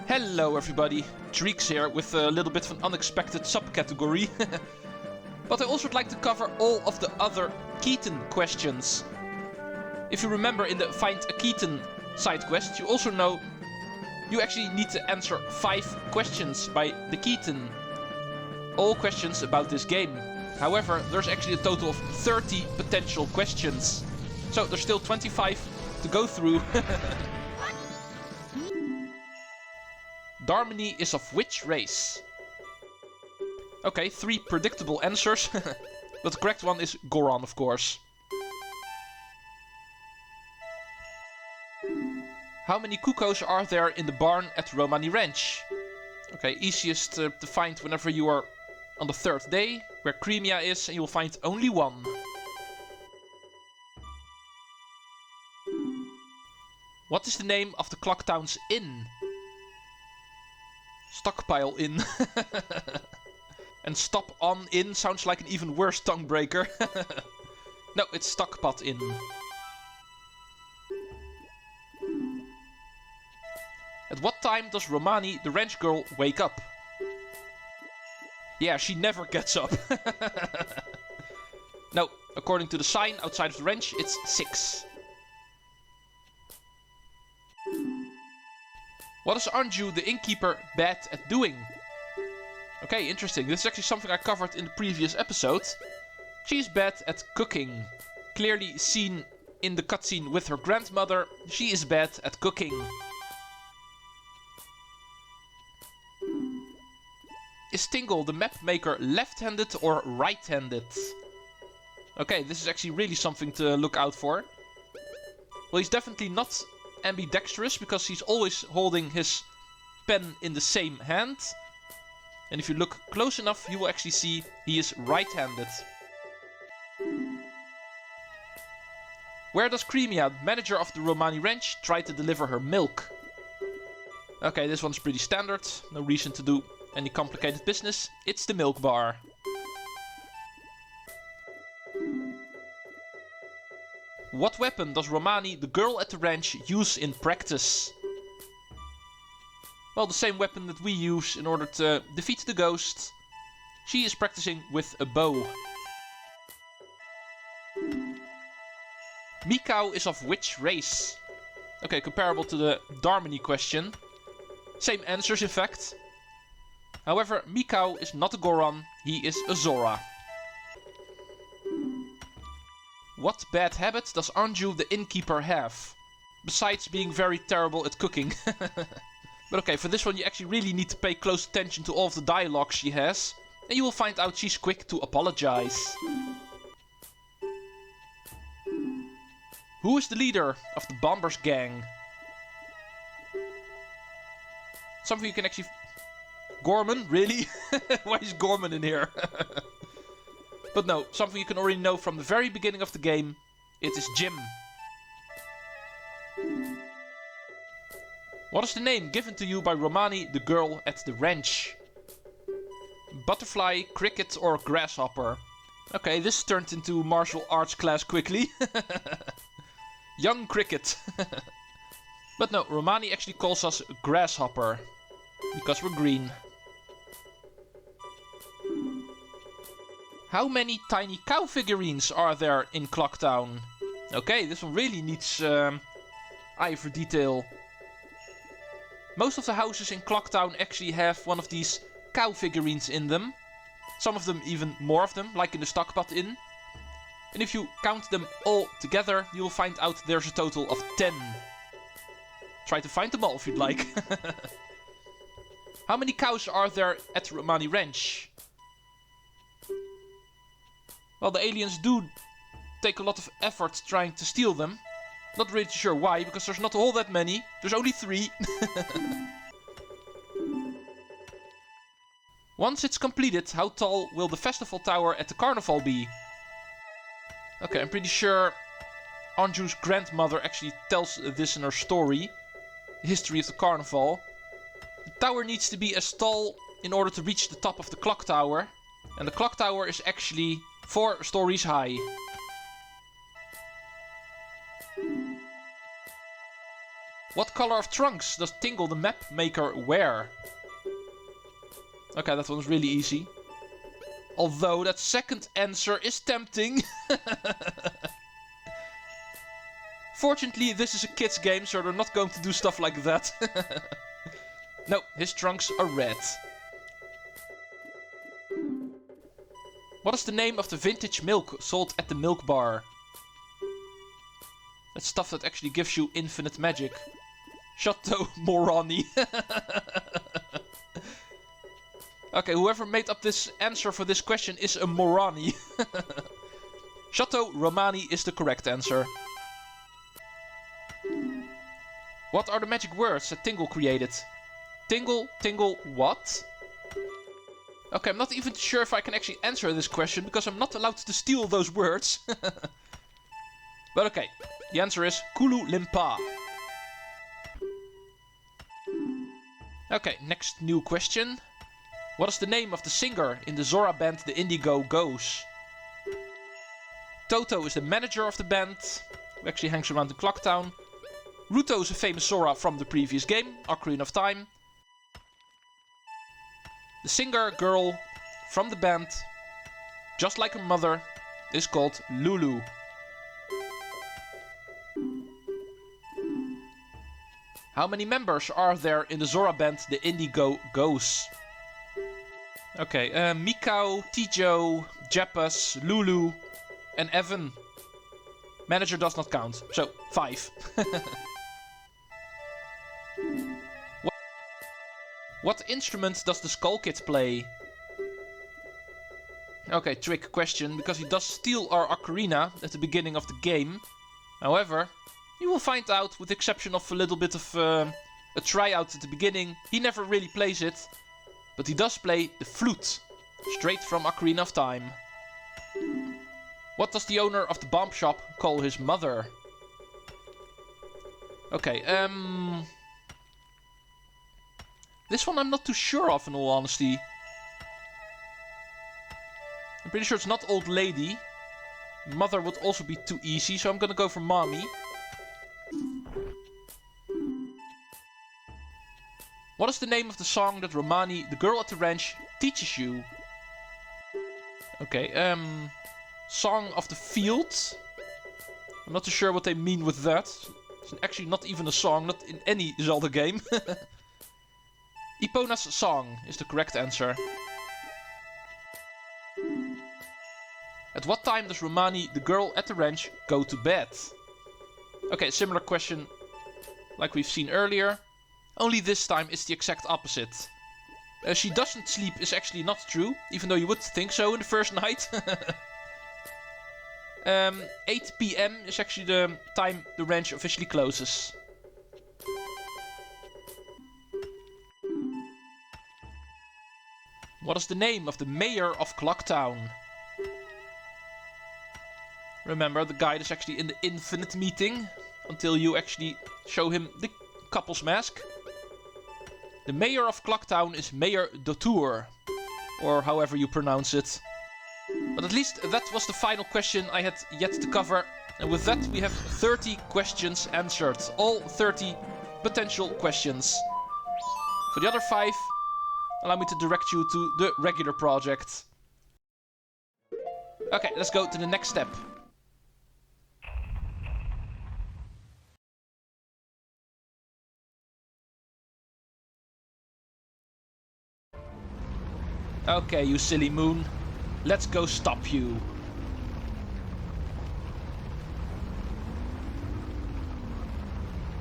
Hello everybody, Treecks here with a little bit of an unexpected subcategory. But I also would like to cover all of the other Keaton questions. If you remember in the Find a Keaton side quest, you also know you actually need to answer 5 questions by the Keaton. All questions about this game. However, there's actually a total of 30 potential questions. So there's still 25 to go through. Darmany is of which race? Okay, 3 predictable answers. But the correct one is Goron, of course. How many cuckoos are there in the barn at Romani Ranch? Okay, easiest to find whenever you are on the 3rd day, where Cremia is, and you will find only 1. What is the name of the Clocktown's inn? Stockpile Inn. And Stop On Inn sounds like an even worse tongue breaker. No, it's Stockpot Inn. At what time does Romani, the ranch girl, wake up? Yeah, she never gets up. No, according to the sign outside of the ranch, it's 6. What is Anju, the innkeeper, bad at doing? Okay, interesting. This is actually something I covered in the previous episode. She's bad at cooking. Clearly seen in the cutscene with her grandmother, she is bad at cooking. Is Tingle, the map maker, left-handed or right-handed? Okay, this is actually really something to look out for. Well, he's definitely not ambidextrous, because he's always holding his pen in the same hand. And if you look close enough, you will actually see he is right-handed. Where does Cremia, manager of the Romani Ranch, try to deliver her milk? Okay, this one's pretty standard. No reason to do any complicated business. It's the milk bar. What weapon does Romani, the girl at the ranch, use in practice? Well, the same weapon that we use in order to defeat the ghost. She is practicing with a bow. Mikau is of which race? Okay, comparable to the Darmany question. Same answers, in fact. However, Mikau is not a Goron, he is a Zora. What bad habit does Anju, the innkeeper, have? Besides being very terrible at cooking. But okay, for this one you actually really need to pay close attention to all of the dialogue she has. And you will find out she's quick to apologize. Who is the leader of the Bombers gang? Something you can actually... Gorman? Really? Why is Gorman in here? But no, something you can already know from the very beginning of the game. It is Jim. What is the name given to you by Romani, the girl at the ranch? Butterfly, cricket or grasshopper? Okay, this turned into martial arts class quickly. Young cricket. But no, Romani actually calls us grasshopper. Because we're green. How many tiny cow figurines are there in Clocktown? Okay, this one really needs eye for detail. Most of the houses in Clocktown actually have one of these cow figurines in them. Some of them even more of them, like in the Stockpot Inn. And if you count them all together, you will find out there's a total of 10. Try to find them all if you'd like. How many cows are there at Romani Ranch? Well, the aliens do take a lot of effort trying to steal them. Not really sure why, because there's not all that many. There's only 3. Once it's completed, how tall will the festival tower at the carnival be? Okay, I'm pretty sure Anju's grandmother actually tells this in her story. The history of the carnival. The tower needs to be as tall in order to reach the top of the clock tower. And the clock tower is actually 4 stories high. What color of trunks does Tingle the map maker wear? Okay, that one's really easy. Although that second answer is tempting. Fortunately, this is a kids game, so they're not going to do stuff like that. No, his trunks are red. What is the name of the vintage milk sold at the milk bar? That's stuff that actually gives you infinite magic. Chateau Morani. Okay, whoever made up this answer for this question is a Morani. Chateau Romani is the correct answer. What are the magic words that Tingle created? Tingle, tingle, what? Okay, I'm not even sure if I can actually answer this question because I'm not allowed to steal those words. But okay, the answer is Kulu Limpa. Okay, next new question. What is the name of the singer in the Zora band The Indigo Goes? Toto is the manager of the band, who actually hangs around the Clock Town. Ruto is a famous Zora from the previous game, Ocarina of Time. The singer girl from the band, just like her mother, is called Lulu. How many members are there in the Zora band The Indigo Goes? Okay, Mikau, Tijo, Jappas, Lulu and Evan. Manager does not count, so 5. What instrument does the Skull Kid play? Okay, trick question, because he does steal our ocarina at the beginning of the game. However, you will find out, with the exception of a little bit of a tryout at the beginning, he never really plays it. But he does play the flute, straight from Ocarina of Time. What does the owner of the bomb shop call his mother? Okay, this one I'm not too sure of, in all honesty. I'm pretty sure it's not old lady. Mother would also be too easy, so I'm gonna go for mommy. What is the name of the song that Romani, the girl at the ranch, teaches you? Okay, Song of the Field. I'm not too sure what they mean with that. It's actually not even a song, not in any Zelda game. Epona's Song is the correct answer. At what time does Romani, the girl at the ranch, go to bed? Okay, similar question like we've seen earlier. Only this time it's the exact opposite. She doesn't sleep is actually not true, even though you would think so in the first night. 8 PM is actually the time the ranch officially closes. What is the name of the mayor of Clocktown? Remember, the guide is actually in the infinite meeting until you actually show him the couple's mask. The mayor of Clocktown is Mayor Dotour, or however you pronounce it. But at least that was the final question I had yet to cover. And with that we have 30 questions answered. All 30 potential questions. For the other 5, allow me to direct you to the regular project. Okay, let's go to the next step. Okay, you silly moon. Let's go stop you.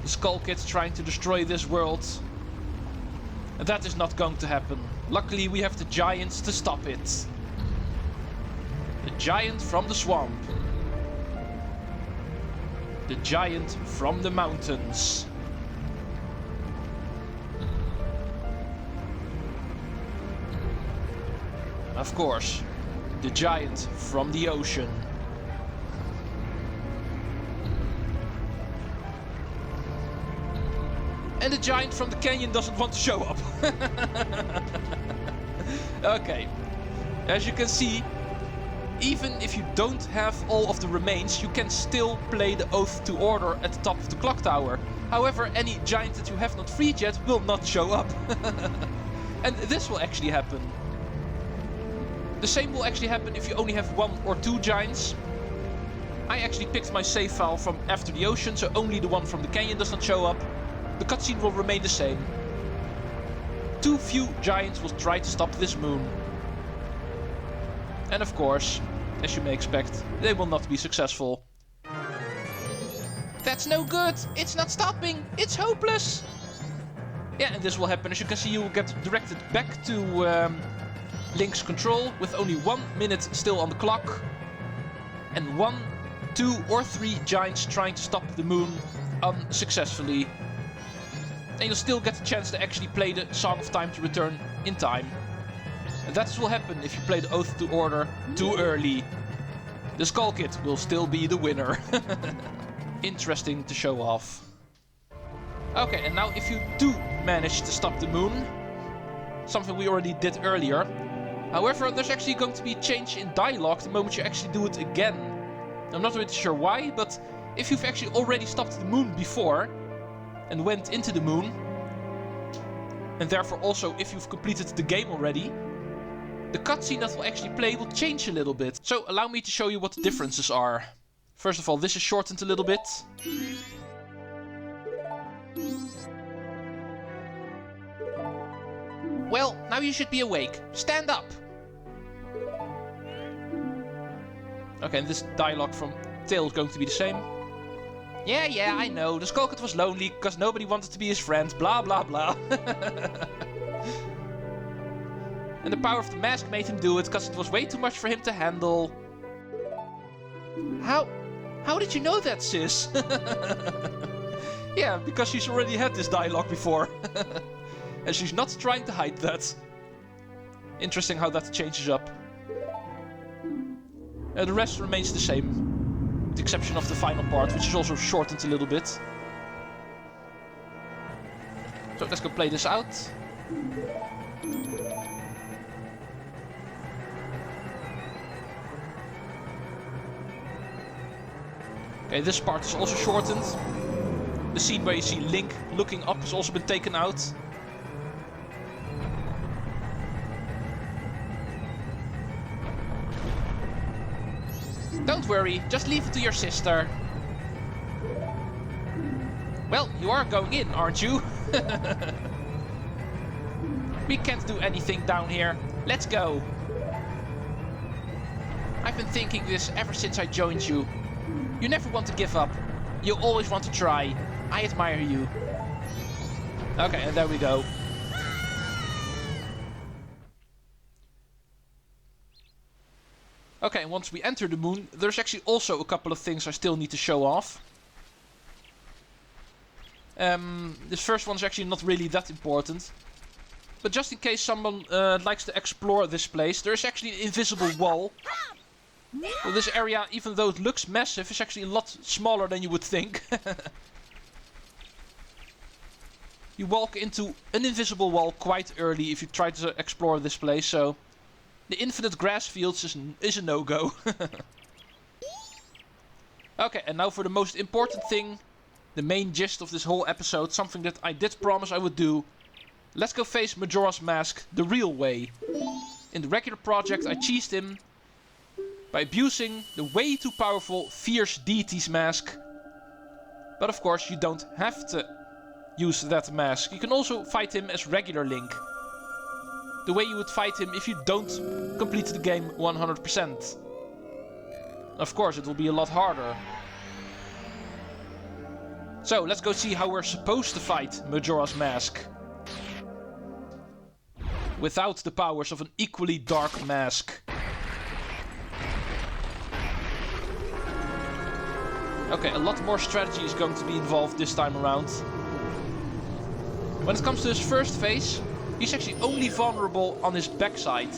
The Skull Kid's trying to destroy this world. And that is not going to happen. Luckily we have the giants to stop it. The giant from the swamp. The giant from the mountains. Of course, the giant from the ocean. And the giant from the canyon doesn't want to show up. Okay, as you can see, even if you don't have all of the remains, you can still play the Oath to Order at the top of the clock tower. However, any giant that you have not freed yet will not show up. And this will actually happen. The same will actually happen if you only have 1 or 2 giants. I actually picked my save file from after the ocean, so only the one from the canyon does not show up. The cutscene will remain the same. Too few giants will try to stop this moon. And of course, as you may expect, they will not be successful. That's no good! It's not stopping! It's hopeless! Yeah, and this will happen. As you can see, you will get directed back to Link's control with only 1 minute still on the clock. And 1, 2 or 3 giants trying to stop the moon unsuccessfully. And you'll still get the chance to actually play the Song of Time to Return in time. And that will happen if you play the Oath to Order too early. The Skull Kid will still be the winner. Interesting to show off. Okay, and now if you do manage to stop the moon, something we already did earlier. However, there's actually going to be a change in dialogue the moment you actually do it again. I'm not really sure why, but if you've actually already stopped the moon before and went into the moon, and therefore also if you've completed the game already, the cutscene that will actually play will change a little bit. So allow me to show you what the differences are. First of all, this is shortened a little bit. Well, now you should be awake. Stand up! Okay, and this dialogue from Tail is going to be the same. Yeah, I know. The Skull Kid was lonely because nobody wanted to be his friend. Blah, blah, blah. And the power of the mask made him do it because it was way too much for him to handle. How did you know that, sis? Yeah, because she's already had this dialogue before. And she's not trying to hide that. Interesting how that changes up. The rest remains the same. With the exception of the final part, which is also shortened a little bit. So let's go play this out. Okay, this part is also shortened. The scene where you see Link looking up has also been taken out. Don't worry, just leave it to your sister. Well, you are going in, aren't you? We can't do anything down here. Let's go. I've been thinking this ever since I joined you. You never want to give up. You always want to try. I admire you. Okay, and there we go. Okay, and once we enter the moon, there's actually also a couple of things I still need to show off. This first one is actually not really that important. But just in case someone likes to explore this place, there is actually an invisible wall. Well, this area, even though it looks massive, is actually a lot smaller than you would think. You walk into an invisible wall quite early if you try to explore this place, so the infinite grass fields is a no-go. Okay, and now for the most important thing, the main gist of this whole episode, something that I did promise I would do. Let's go face Majora's Mask the real way. In the regular project I cheesed him by abusing the way too powerful Fierce Deity's mask. But of course you don't have to use that mask. You can also fight him as regular Link. The way you would fight him if you don't complete the game 100%. Of course it will be a lot harder. So let's go see how we're supposed to fight Majora's Mask. Without the powers of an equally dark mask. Okay, a lot more strategy is going to be involved this time around. When it comes to his first phase, he's actually only vulnerable on his backside.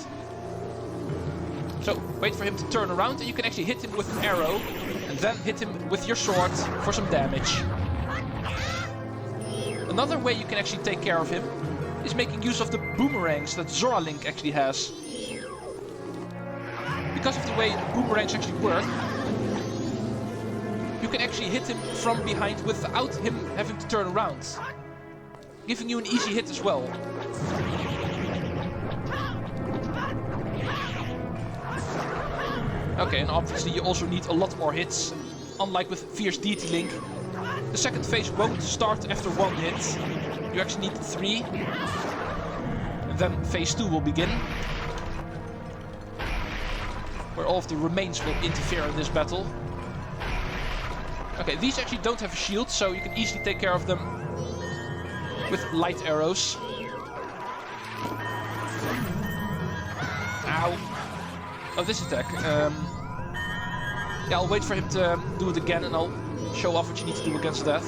So wait for him to turn around and you can actually hit him with an arrow. And then hit him with your sword for some damage. Another way you can actually take care of him is making use of the boomerangs that Zora Link actually has. Because of the way boomerangs actually work, you can actually hit him from behind without him having to turn around, giving you an easy hit as well. Okay, and obviously you also need a lot more hits, unlike with Fierce Deity Link. The second phase won't start after 1 hit. You actually need 3. And then phase 2 will begin, where all of the remains will interfere in this battle. Okay, these actually don't have a shield, so you can easily take care of them with light arrows. Ow. Oh, this attack. Yeah, I'll wait for him to do it again and I'll show off what you need to do against that.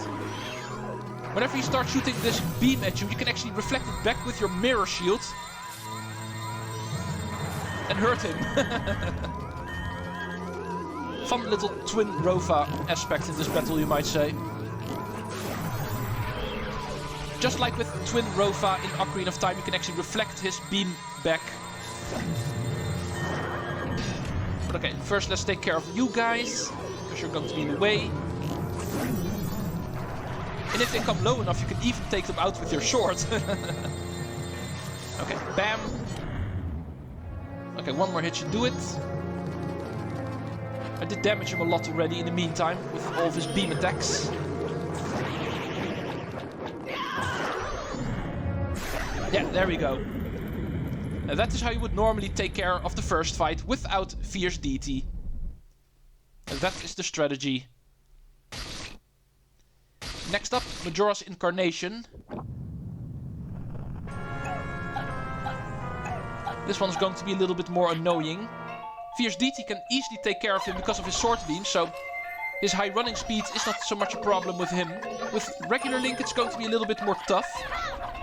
Whenever you start shooting this beam at you, you can actually reflect it back with your mirror shield and hurt him. Fun little Twin Rova aspect in this battle, you might say. Just like with Twin Rova in Ocarina of Time, you can actually reflect his beam back. But okay, first let's take care of you guys, because you're going to be in the way. And if they come low enough, you can even take them out with your sword. Okay, bam. Okay, 1 more hit should do it. I did damage him a lot already in the meantime, with all of his beam attacks. Yeah, there we go. And that is how you would normally take care of the first fight without Fierce Deity. And that is the strategy. Next up, Majora's Incarnation. This one's going to be a little bit more annoying. Fierce Deity can easily take care of him because of his sword beam, so his high running speed is not so much a problem with him. With regular Link it's going to be a little bit more tough.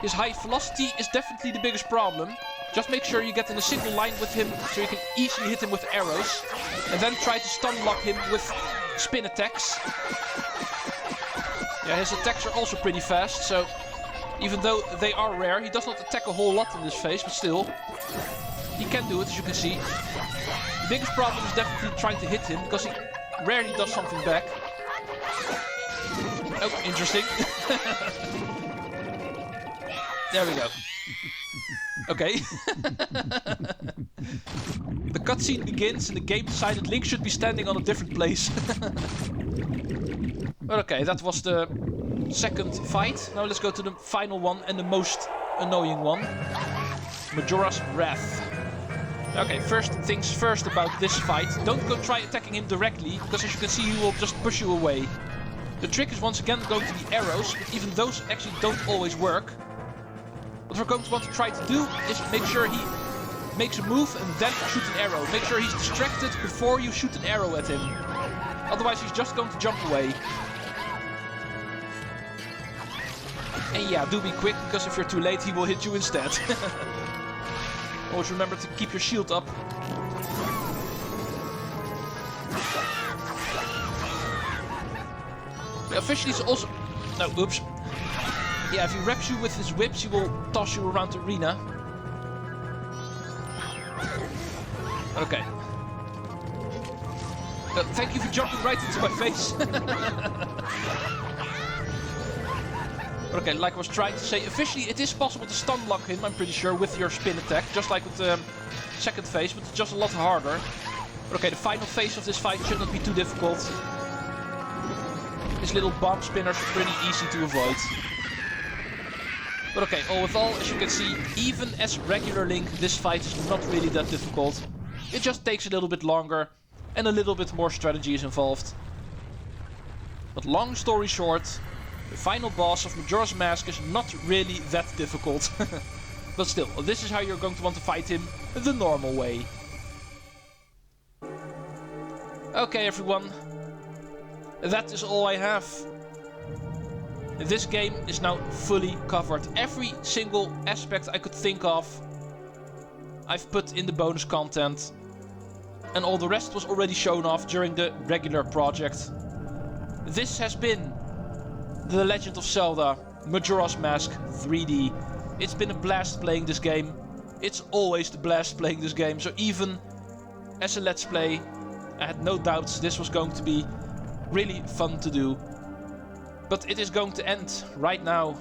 His high velocity is definitely the biggest problem. Just make sure you get in a single line with him so you can easily hit him with arrows. And then try to stun lock him with spin attacks. Yeah, his attacks are also pretty fast, so even though they are rare, he does not attack a whole lot in this phase, but still, he can do it, as you can see. The biggest problem is definitely trying to hit him, because he rarely does something back. Oh, interesting. There we go. Okay. The cutscene begins and the game decided Link should be standing on a different place. But okay, that was the second fight. Now let's go to the final one and the most annoying one. Majora's Wrath. Okay, first things first about this fight. Don't go try attacking him directly, because as you can see he will just push you away. The trick is once again going to be arrows, but even those actually don't always work. What we're going to want to try to do is make sure he makes a move and then shoot an arrow. Make sure he's distracted before you shoot an arrow at him. Otherwise he's just going to jump away. And yeah, do be quick, because if you're too late he will hit you instead. Always remember to keep your shield up. Yeah, officially it's also... No, oops. Yeah, if he wraps you with his whips, he will toss you around the arena. Okay. Thank you for jumping right into my face. Okay, like I was trying to say, officially it is possible to stun lock him, I'm pretty sure, with your spin attack, just like with the second phase, but it's just a lot harder. But okay, the final phase of this fight should not be too difficult. His little bomb spinners are pretty easy to avoid. But okay, all with all, as you can see, even as regular Link, this fight is not really that difficult. It just takes a little bit longer, and a little bit more strategy is involved. But long story short, the final boss of Majora's Mask is not really that difficult. But still, this is how you're going to want to fight him the normal way. Okay everyone, that is all I have. This game is now fully covered. Every single aspect I could think of, I've put in the bonus content. And all the rest was already shown off during the regular project. This has been The Legend of Zelda Majora's Mask 3D. It's been a blast playing this game. It's always the blast playing this game. So even as a Let's Play, I had no doubts this was going to be really fun to do. But it is going to end right now.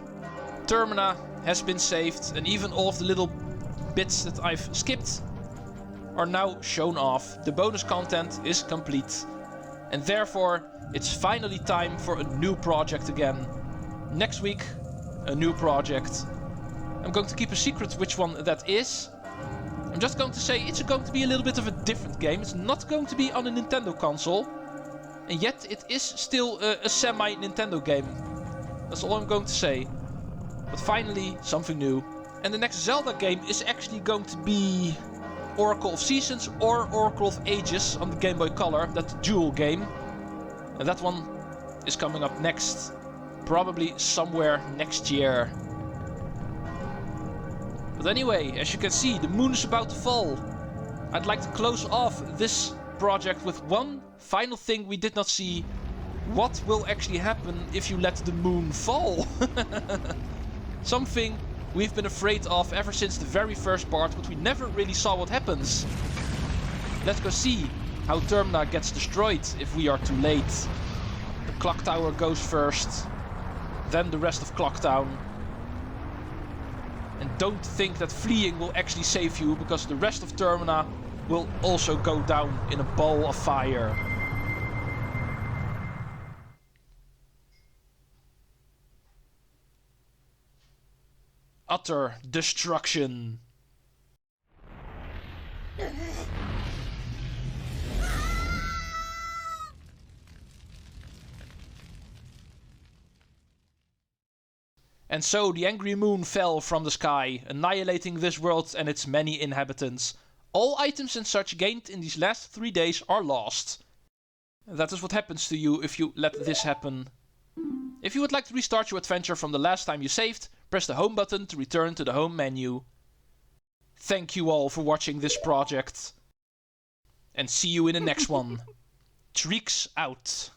Termina has been saved, and even all of the little bits that I've skipped are now shown off. The bonus content is complete. And therefore, it's finally time for a new project again. Next week, a new project. I'm going to keep a secret which one that is. I'm just going to say it's going to be a little bit of a different game. It's not going to be on a Nintendo console. And yet it is still a semi-Nintendo game. That's all I'm going to say. But finally, something new. And the next Zelda game is actually going to be Oracle of Seasons or Oracle of Ages on the Game Boy Color. That dual game. And that one is coming up next. Probably somewhere next year. But anyway, as you can see, the moon is about to fall. I'd like to close off this project with one final thing we did not see. What will actually happen if you let the moon fall? Something we've been afraid of ever since the very first part, but we never really saw what happens. Let's go see how Termina gets destroyed if we are too late. The clock tower goes first, then the rest of Clock Town. And don't think that fleeing will actually save you, because the rest of Termina will also go down in a ball of fire. Utter destruction. And so the angry moon fell from the sky, annihilating this world and its many inhabitants. All items and such gained in these last 3 days are lost. That is what happens to you if you let this happen. If you would like to restart your adventure from the last time you saved, press the home button to return to the home menu. Thank you all for watching this project. And see you in the next one. Treecks out.